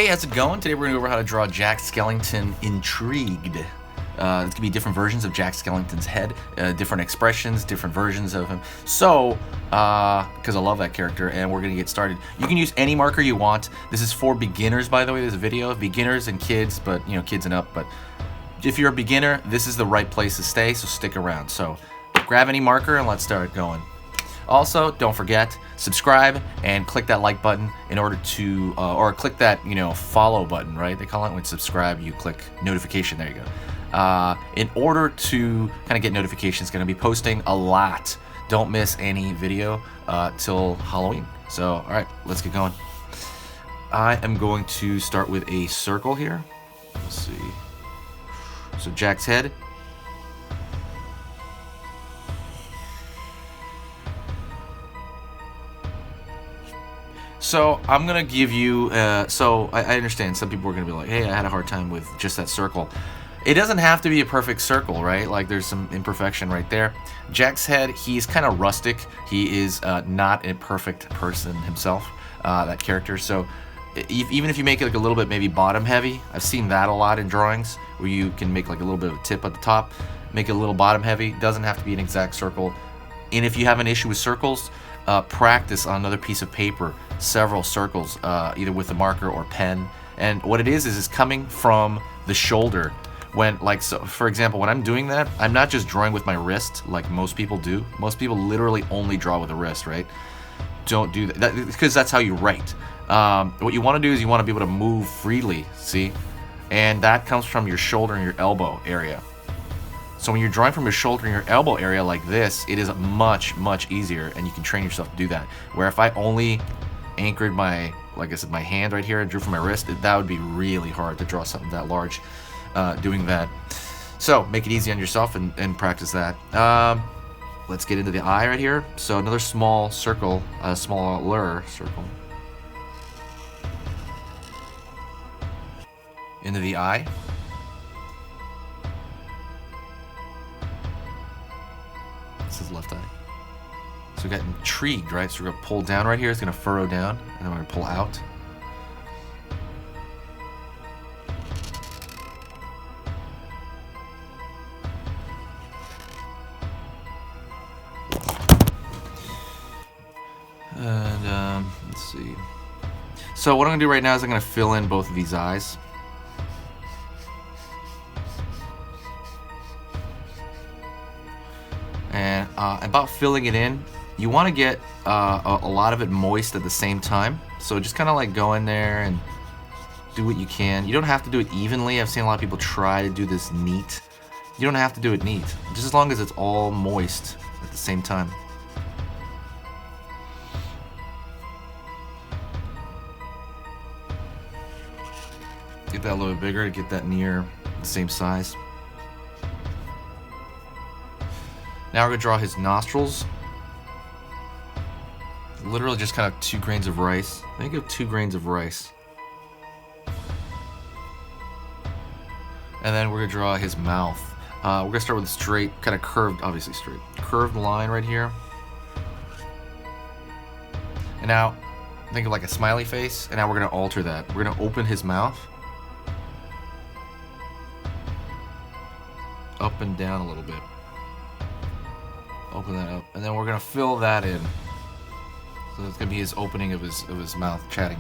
Hey, how's it going? Today we're going to go over how to draw Jack Skellington intrigued. It's going to be different versions of Jack Skellington's head, different expressions, different versions of him. So, because I love that character, and we're going to get started. You can use any marker you want. This is for beginners, by the way. There's a video of beginners and kids, but, you know, kids and up. But if you're a beginner, this is the right place to stay, so stick around. So, grab any marker and let's start going. Also, don't forget, subscribe and click that like button in order to, or click that, follow button, right? They call it when subscribe, you click notification, there you go. In order to kind of get notifications, going to be posting a lot. Don't miss any video till Halloween. So, all right, let's get going. I am going to start with a circle here. Let's see. So Jack's head. So I'm gonna give you, so I understand some people are gonna be like, hey, I had a hard time with just that circle. It doesn't have to be a perfect circle, right? Like there's some imperfection right there. Jack's head, he's kind of rustic. He is not a perfect person himself, that character. So even if you make it like a little bit maybe bottom heavy, I've seen that a lot in drawings where you can make like a little bit of a tip at the top, make it a little bottom heavy. Doesn't have to be an exact circle. And if you have an issue with circles, practice on another piece of paper, several circles, either with a marker or pen. And what it is coming from the shoulder. When, like, so for example, when I'm doing that, I'm not just drawing with my wrist like most people do. Most people literally only draw with the wrist, right? Don't do that, because that's how you write. What you want to do is you want to be able to move freely, see? And that comes from your shoulder and your elbow area. So when you're drawing from your shoulder and your elbow area like this, it is much, much easier, and you can train yourself to do that. Where if I only anchored my, like I said, my hand right here and drew from my wrist, that would be really hard to draw something that large doing that. So make it easy on yourself and practice that. Let's get into the eye right here. So another small circle, a smaller circle. Into the eye. This is left eye. So we got intrigued, right? So we're gonna pull down right here. It's gonna furrow down, and then we're gonna pull out. And let's see. So what I'm gonna do right now is I'm gonna fill in both of these eyes. And about filling it in, you want to get a lot of it moist at the same time. So just kind of like go in there and do what you can. You don't have to do it evenly. I've seen a lot of people try to do this neat. You don't have to do it neat, just as long as it's all moist at the same time. Get that a little bit bigger to get that near the same size. Now we're going to draw his nostrils. Literally just kind of 2 grains of rice. Think of 2 grains of rice. And then we're going to draw his mouth. We're going to start with a straight, kind of curved, obviously straight, curved line right here. And now think of like a smiley face. And now we're going to alter that. We're going to open his mouth. Up and down a little bit. Open that up, and then we're gonna fill that in. So it's gonna be his opening of his mouth, chatting.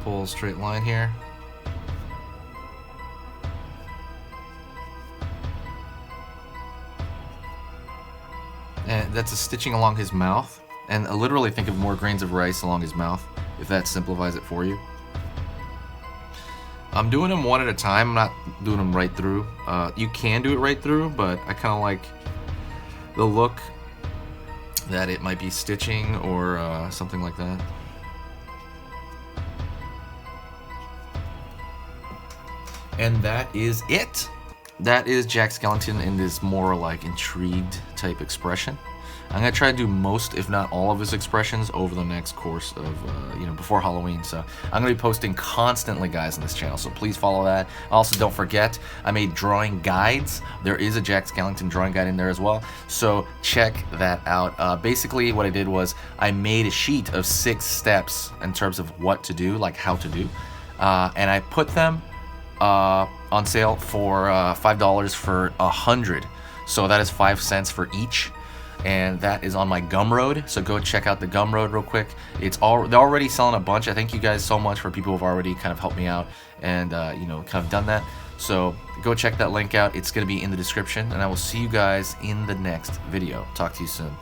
Pull a straight line here. And that's a stitching along his mouth, and literally think of more grains of rice along his mouth, if that simplifies it for you. I'm doing them one at a time. I'm not doing them right through. You can do it right through, but I kind of like the look that it might be stitching or something like that. And that is it. That is Jack Skellington in this more like intrigued type expression. I'm gonna try to do most, if not all, of his expressions over the next course of, before Halloween. So I'm gonna be posting constantly, guys, on this channel. So please follow that. Also, don't forget, I made drawing guides. There is a Jack Skellington drawing guide in there as well. So check that out. Basically, what I did was I made a sheet of 6 steps in terms of what to do, like how to do, and I put them on sale for $5 for 100. So that is 5 cents for each. And that is on my Gumroad, so go check out the Gumroad real quick. They're already selling a bunch. I thank you guys so much for people who've already kind of helped me out and kind of done that. So go check that link out. It's going to be in the description, and I will see you guys in the next video. Talk to you soon.